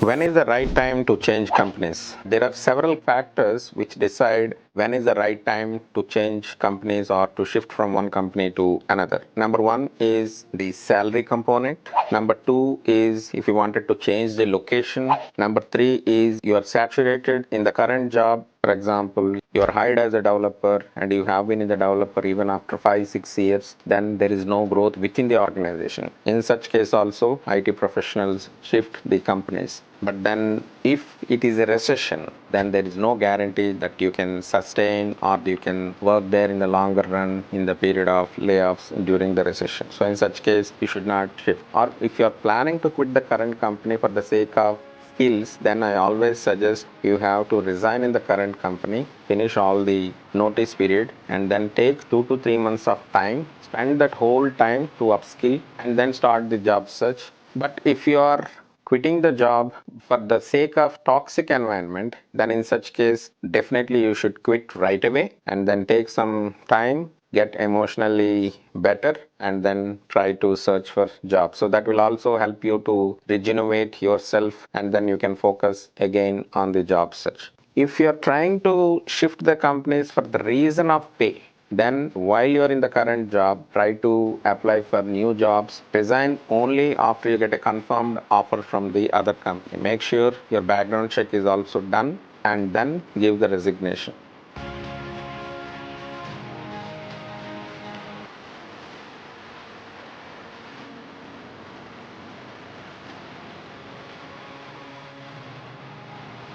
When is the right time to change companies? There are several factors which decide when is the right time to change companies or to shift from one company to another. Number one is the salary component. Number two is if you wanted to change the location. Number three is you are saturated in the current job. For example, you are hired as a developer and you have been in the developer even after 5 6 years, then there is no growth within the organization. In such case also IT professionals shift the companies. But then if it is a recession, then there is no guarantee that you can sustain or you can work there in the longer run in the period of layoffs during the recession. So in such case you should not shift. Or if you are planning to quit the current company for the sake of skills, then I always suggest you have to resign in the current company, finish all the notice period, and then take 2 to 3 months of time, spend that whole time to upskill, and then start the job search. But if you are quitting the job for the sake of toxic environment, then in such case definitely you should quit right away and then take some time, get emotionally better, and then try to search for jobs. So that will also help you to regenerate yourself and then you can focus again on the job search. If you're trying to shift the companies for the reason of pay, then while you're in the current job, try to apply for new jobs. Resign only after you get a confirmed offer from the other company. Make sure your background check is also done and then give the resignation.